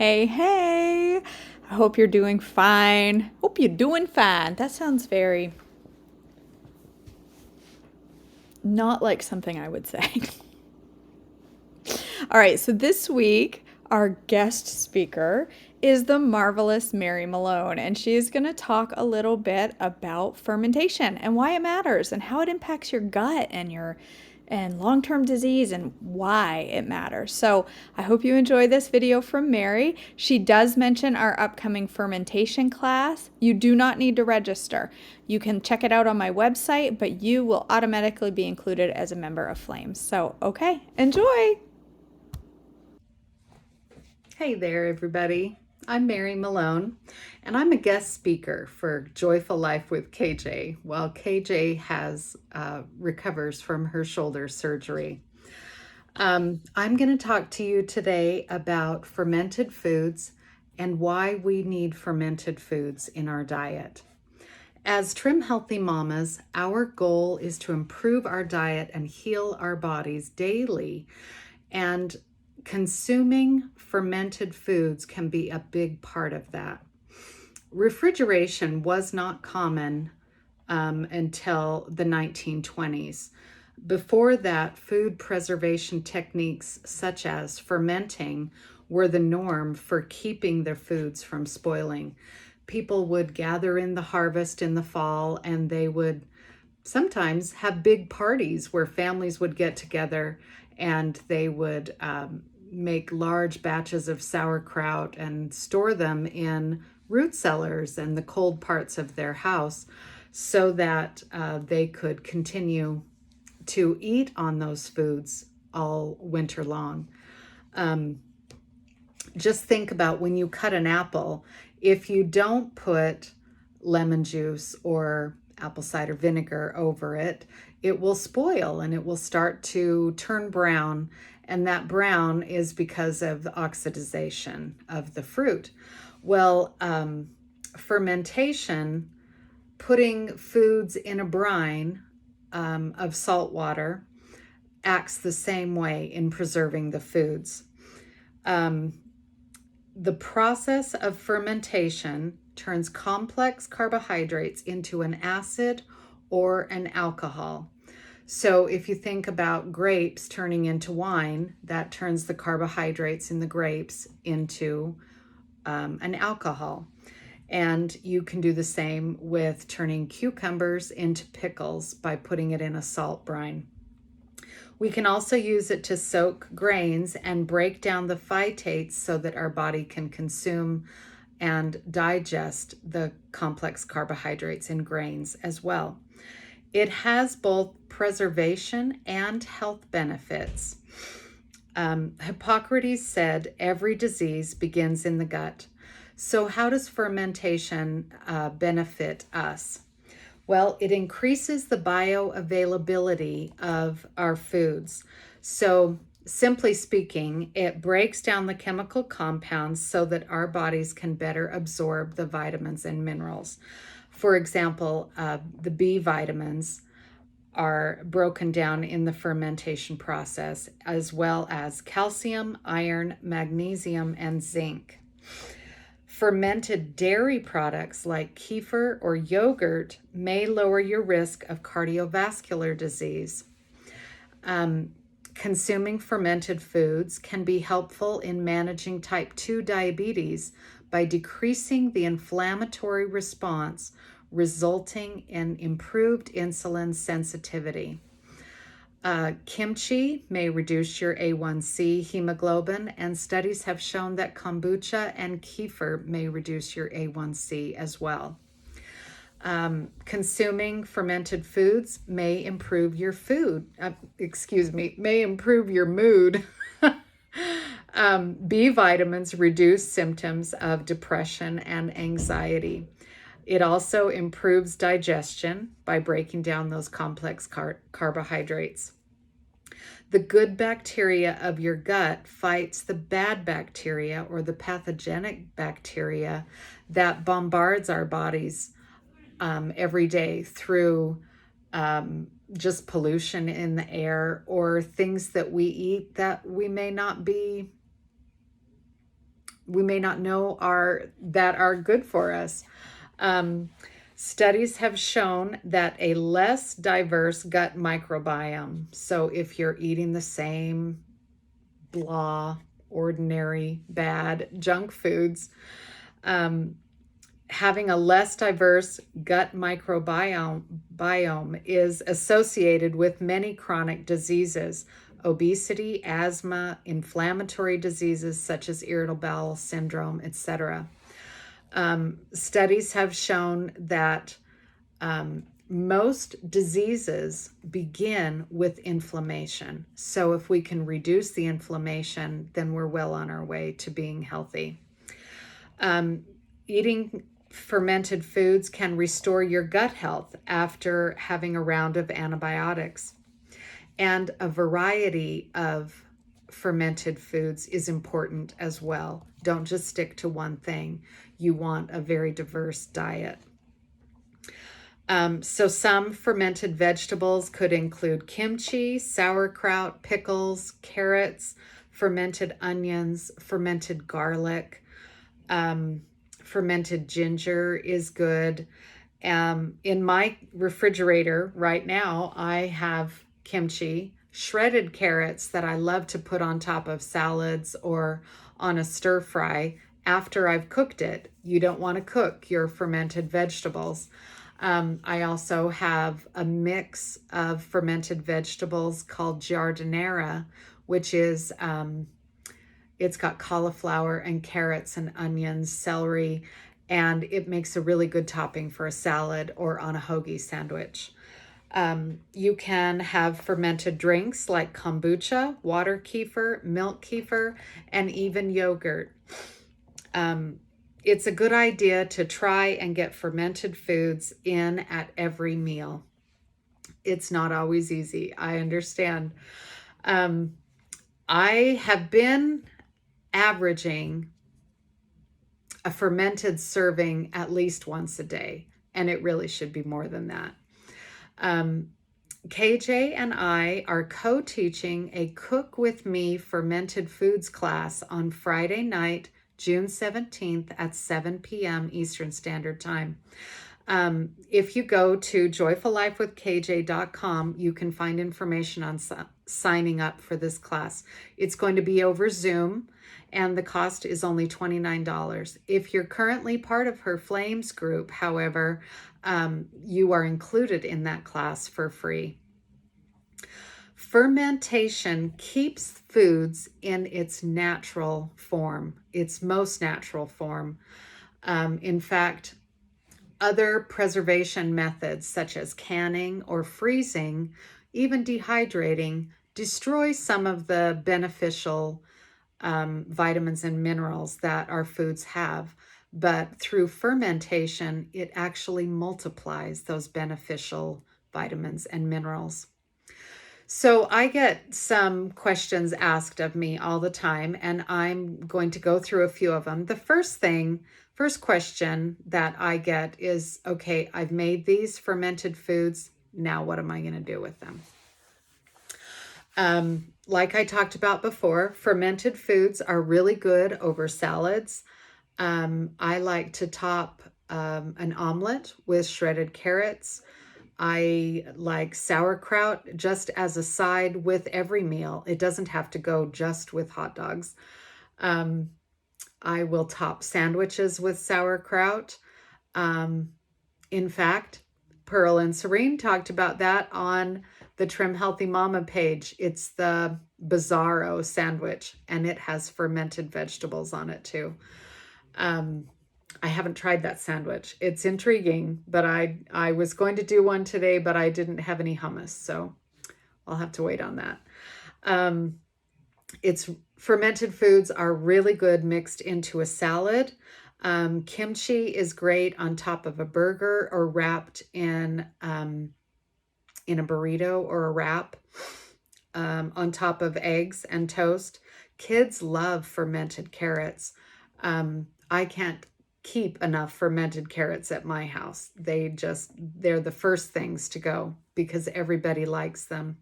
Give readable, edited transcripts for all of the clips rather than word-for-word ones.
Hey, hey. I hope you're doing fine. Hope you're doing fine. That sounds very not like something I would say. All right, so this week, our guest speaker is the marvelous Mary Malone, and she is going to talk a little bit about fermentation and why it matters and how it impacts your gut and your and long-term disease and why it matters. So, I hope you enjoy this video from Mary. She does mention our upcoming fermentation class. You do not need to register. You can check it out on my website, but you will automatically be included as a member of Flames. So, okay, enjoy. Hey there, everybody. I'm Mary Malone, and I'm a guest speaker for Joyful Life with KJ while KJ recovers from her shoulder surgery. I'm going to talk to you today about fermented foods and why we need fermented foods in our diet. As Trim Healthy Mamas, our goal is to improve our diet and heal our bodies daily, and consuming fermented foods can be a big part of that. Refrigeration was not common until the 1920s. Before that, food preservation techniques such as fermenting were the norm for keeping their foods from spoiling. People would gather in the harvest in the fall, and they would sometimes have big parties where families would get together and they would make large batches of sauerkraut and store them in root cellars and the cold parts of their house so that they could continue to eat on those foods all winter long. Just think about when you cut an apple, if you don't put lemon juice or apple cider vinegar over it, it will spoil and it will start to turn brown. And that brown is because of the oxidization of the fruit. Well, fermentation, putting foods in a brine of salt water, acts the same way in preserving the foods. The process of fermentation turns complex carbohydrates into an acid or an alcohol. So if you think about grapes turning into wine, that turns the carbohydrates in the grapes into an alcohol. And you can do the same with turning cucumbers into pickles by putting it in a salt brine. We can also use it to soak grains and break down the phytates so that our body can consume and digest the complex carbohydrates in grains as well. It has both preservation and health benefits. Hippocrates said every disease begins in the gut. So how does fermentation benefit us? Well, it increases the bioavailability of our foods. So simply speaking, it breaks down the chemical compounds so that our bodies can better absorb the vitamins and minerals. For example, the B vitamins are broken down in the fermentation process, as well as calcium, iron, magnesium, and zinc. Fermented dairy products like kefir or yogurt may lower your risk of cardiovascular disease. Consuming fermented foods can be helpful in managing type 2 diabetes by decreasing the inflammatory response, resulting in improved insulin sensitivity. Kimchi may reduce your A1C hemoglobin, and studies have shown that kombucha and kefir may reduce your A1C as well. Consuming fermented foods may improve your may improve your mood. B vitamins reduce symptoms of depression and anxiety. It also improves digestion by breaking down those complex carbohydrates. The good bacteria of your gut fights the bad bacteria or the pathogenic bacteria that bombards our bodies every day through just pollution in the air or things that we eat that we may not be we may not know are good for us. Um, Studies have shown that a less diverse gut microbiome, so if you're eating the same blah, ordinary, bad junk foods, um, having a less diverse gut microbiome is associated with many chronic diseases, obesity, asthma, inflammatory diseases such as irritable bowel syndrome, etc. Studies have shown that most diseases begin with inflammation. So if we can reduce the inflammation, then we're well on our way to being healthy. Eating fermented foods can restore your gut health after having a round of antibiotics. And a variety of fermented foods is important as well. Don't just stick to one thing. You want a very diverse diet. So some fermented vegetables could include kimchi, sauerkraut, pickles, carrots, fermented onions, fermented garlic. Fermented ginger is good. In my refrigerator right now, I have kimchi, shredded carrots that I love to put on top of salads or on a stir fry after I've cooked it. You don't want to cook your fermented vegetables. I also have a mix of fermented vegetables called giardiniera, which is it's got cauliflower and carrots and onions, celery, and it makes a really good topping for a salad or on a hoagie sandwich. You can have fermented drinks like kombucha, water kefir, milk kefir, and even yogurt. It's a good idea to try and get fermented foods in at every meal. It's not always easy, I understand. I have been averaging a fermented serving at least once a day, and it really should be more than that. KJ and I are co-teaching a Cook With Me fermented foods class on Friday night, June 17th at 7 p.m. Eastern Standard Time. If you go to joyfullifewithkj.com, you can find information on signing up for this class. It's going to be over Zoom, and the cost is only $29. If you're currently part of her Flames group, however, you are included in that class for free. Fermentation keeps foods in its natural form, its most natural form. In fact, other preservation methods such as canning or freezing, even dehydrating, destroy some of the beneficial vitamins and minerals that our foods have. But through fermentation, it actually multiplies those beneficial vitamins and minerals. So I get some questions asked of me all the time, and I'm going to go through a few of them. The first question that I get is, okay, I've made these fermented foods. Now what am I going to do with them? Like I talked about before, fermented foods are really good over salads. I like to top an omelet with shredded carrots. I like sauerkraut just as a side with every meal. It doesn't have to go just with hot dogs. I will top sandwiches with sauerkraut. In fact, Pearl and Serene talked about that on the Trim Healthy Mama page. It's the Bizarro sandwich, and it has fermented vegetables on it too. I haven't tried that sandwich. It's intriguing, but I was going to do one today, but I didn't have any hummus, so I'll have to wait on that. It's fermented foods are really good mixed into a salad. Kimchi is great on top of a burger or wrapped in a burrito or a wrap, on top of eggs and toast. Kids love fermented carrots. I can't keep enough fermented carrots at my house. They're the first things to go because everybody likes them.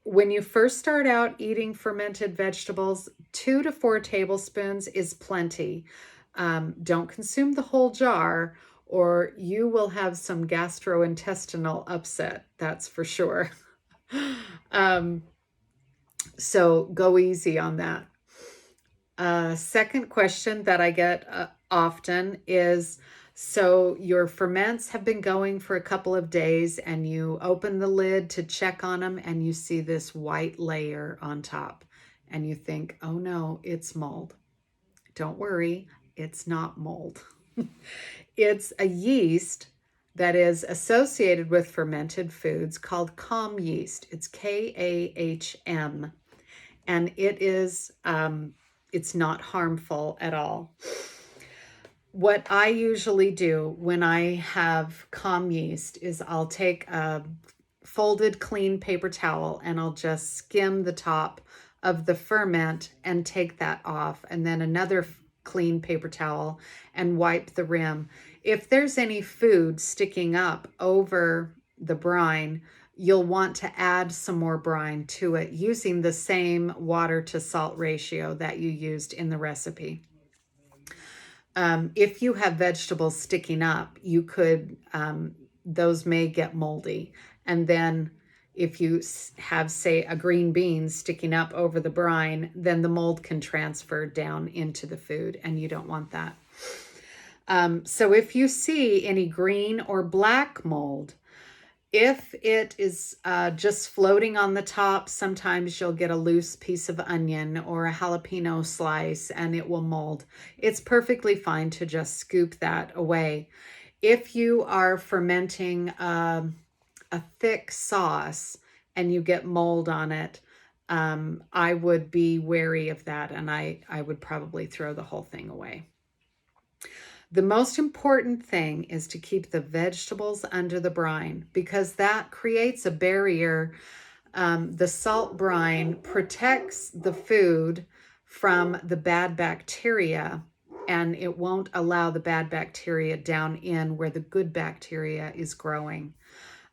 When you first start out eating fermented vegetables, 2 to 4 tablespoons is plenty. Don't consume the whole jar, or you will have some gastrointestinal upset, that's for sure. um, so go easy on that. Second question that I get often is, so your ferments have been going for a couple of days and you open the lid to check on them and you see this white layer on top and you think, oh no, it's mold. Don't worry, it's not mold. It's a yeast that is associated with fermented foods called Kahm yeast. It's Kahm, and it's not harmful at all. What I usually do when I have Kahm yeast is I'll take a folded clean paper towel and I'll just skim the top of the ferment and take that off, and then another clean paper towel and wipe the rim. If there's any food sticking up over the brine, you'll want to add some more brine to it using the same water to salt ratio that you used in the recipe. If you have vegetables sticking up, you could, those may get moldy. And then if you have, say, a green bean sticking up over the brine, then the mold can transfer down into the food, and you don't want that. So if you see any green or black mold, if it is just floating on the top, sometimes you'll get a loose piece of onion or a jalapeno slice and it will mold. It's perfectly fine to just scoop that away. If you are fermenting a thick sauce and you get mold on it, I would be wary of that, and I would probably throw the whole thing away. The most important thing is to keep the vegetables under the brine, because that creates a barrier. The salt brine protects the food from the bad bacteria, and it won't allow the bad bacteria down in where the good bacteria is growing.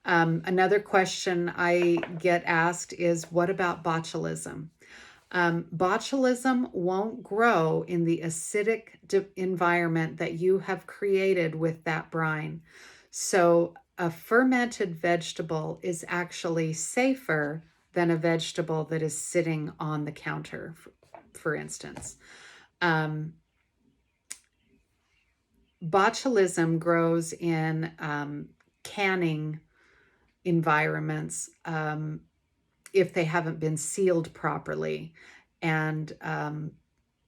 Another question I get asked is, what about botulism? Botulism won't grow in the acidic environment that you have created with that brine. So a fermented vegetable is actually safer than a vegetable that is sitting on the counter, for instance. Botulism grows in canning environments if they haven't been sealed properly, and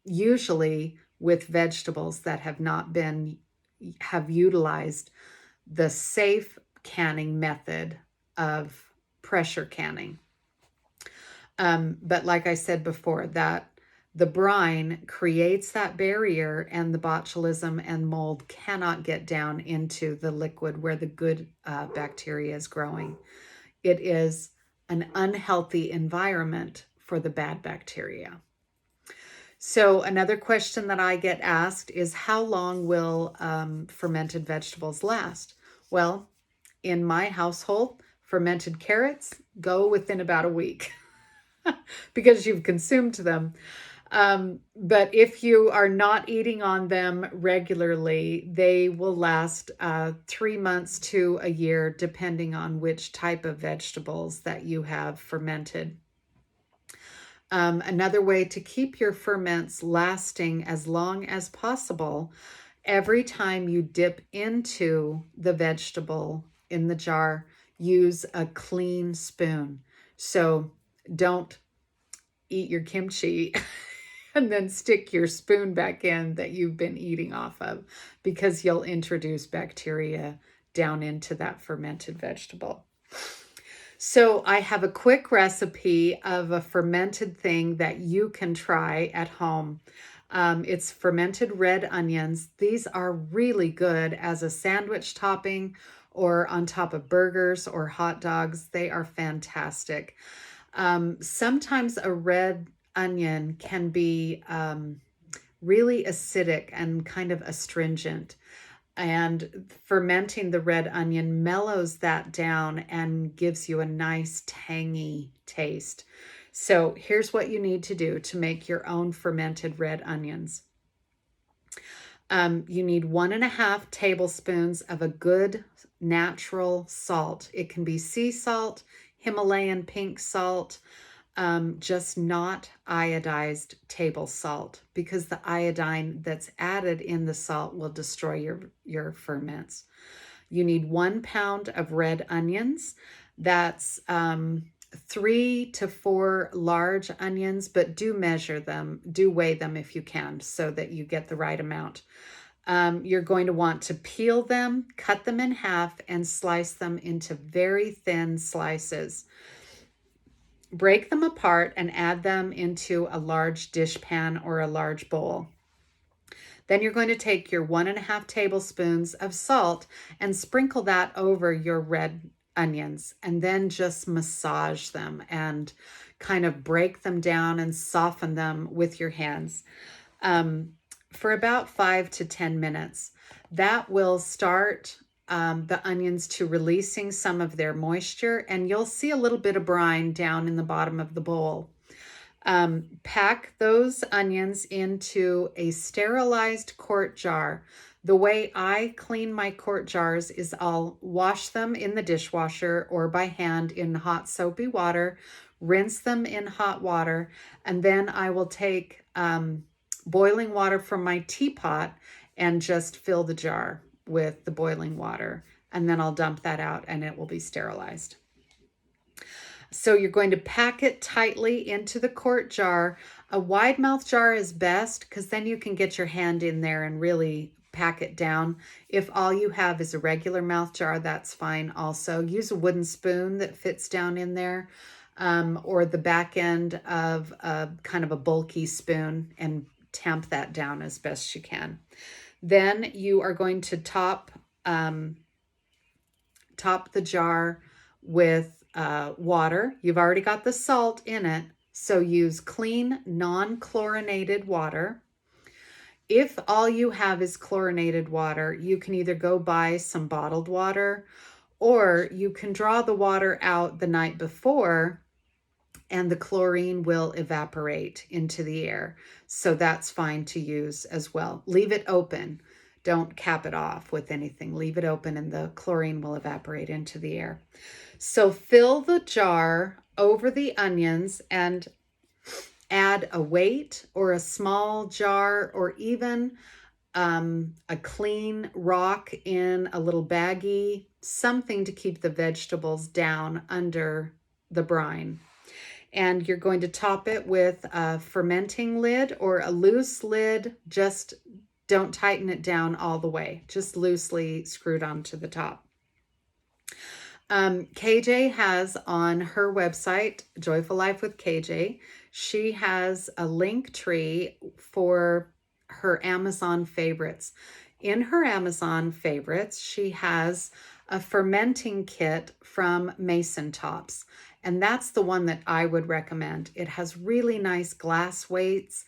usually with vegetables that have utilized the safe canning method of pressure canning. But like I said before, that the brine creates that barrier, and the botulism and mold cannot get down into the liquid where the good bacteria is growing. It is an unhealthy environment for the bad bacteria. So another question that I get asked is, how long will fermented vegetables last? Well, in my household, fermented carrots go within about a week because you've consumed them. But if you are not eating on them regularly, they will last 3 months to a year, depending on which type of vegetables that you have fermented. Another way to keep your ferments lasting as long as possible, every time you dip into the vegetable in the jar, use a clean spoon. So don't eat your kimchi and then stick your spoon back in that you've been eating off of, because you'll introduce bacteria down into that fermented vegetable. So I have a quick recipe of a fermented thing that you can try at home. It's fermented red onions. These are really good as a sandwich topping or on top of burgers or hot dogs. They are fantastic. Sometimes a red onion can be really acidic and kind of astringent. And fermenting the red onion mellows that down and gives you a nice tangy taste. So here's what you need to do to make your own fermented red onions. You need 1.5 tablespoons of a good natural salt. It can be sea salt, Himalayan pink salt, just not iodized table salt, because the iodine that's added in the salt will destroy your ferments. You need 1 pound of red onions. That's 3 to 4 large onions, but do measure them, do weigh them if you can, so that you get the right amount. You're going to want to peel them, cut them in half, and slice them into very thin slices. Break them apart and add them into a large dish pan or a large bowl. Then you're going to take your 1.5 tablespoons of salt and sprinkle that over your red onions, and then just massage them and kind of break them down and soften them with your hands for about 5 to 10 minutes. That will start the onions to releasing some of their moisture, and you'll see a little bit of brine down in the bottom of the bowl. Pack those onions into a sterilized quart jar. The way I clean my quart jars is I'll wash them in the dishwasher or by hand in hot soapy water, rinse them in hot water, and then I will take boiling water from my teapot and just fill the jar with the boiling water. And then I'll dump that out and it will be sterilized. So you're going to pack it tightly into the quart jar. A wide mouth jar is best, because then you can get your hand in there and really pack it down. If all you have is a regular mouth jar, that's fine also. Use a wooden spoon that fits down in there, or the back end of a kind of a bulky spoon, and tamp that down as best you can. Then you are going to top the jar with water. You've already got the salt in it, so use clean, non-chlorinated water. If all you have is chlorinated water, you can either go buy some bottled water, or you can draw the water out the night before and the chlorine will evaporate into the air. So that's fine to use as well. Leave it open. Don't cap it off with anything. Leave it open and the chlorine will evaporate into the air. So fill the jar over the onions and add a weight or a small jar, or even a clean rock in a little baggie, something to keep the vegetables down under the brine. And you're going to top it with a fermenting lid or a loose lid. Just don't tighten it down all the way, just loosely screwed onto the top. KJ has on her website, Joyful Life with KJ, she has a link tree for her Amazon favorites. In her Amazon favorites, she has a fermenting kit from Mason Tops, and that's the one that I would recommend. It has really nice glass weights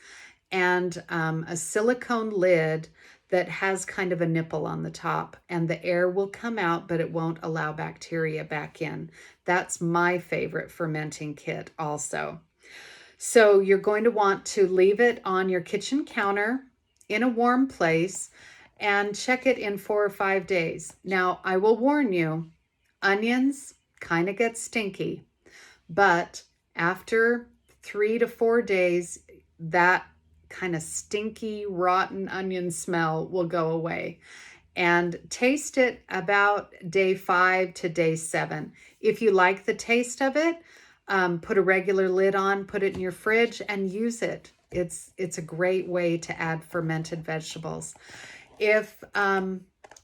and a silicone lid that has kind of a nipple on the top, and the air will come out, but it won't allow bacteria back in. That's my favorite fermenting kit also. So you're going to want to leave it on your kitchen counter in a warm place and check it in 4 or 5 days. Now, I will warn you, onions kind of get stinky, but after 3 to 4 days, that kind of stinky, rotten onion smell will go away. And taste it about day 5 to day 7. If you like the taste of it, put a regular lid on, put it in your fridge, and use it. It's a great way to add fermented vegetables. If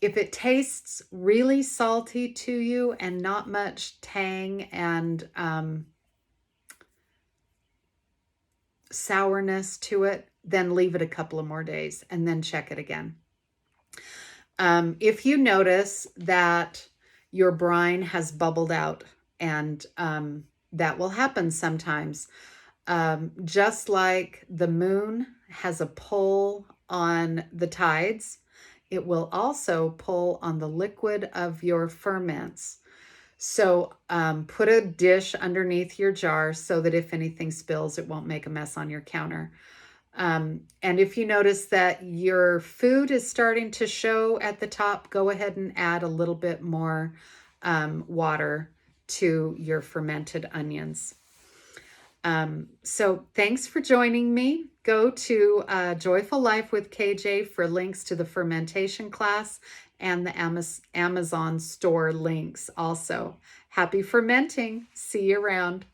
it tastes really salty to you and not much tang and sourness to it, then leave it a couple of more days and then check it again. If you notice that your brine has bubbled out, and that will happen sometimes, just like the moon has a pull on the tides, It will also pull on the liquid of your ferments. So put a dish underneath your jar so that if anything spills, it won't make a mess on your counter. And if you notice that your food is starting to show at the top, go ahead and add a little bit more water to your fermented onions. So thanks for joining me. Go to Joyful Life with KJ for links to the fermentation class and the Amazon store links also. Happy fermenting. See you around.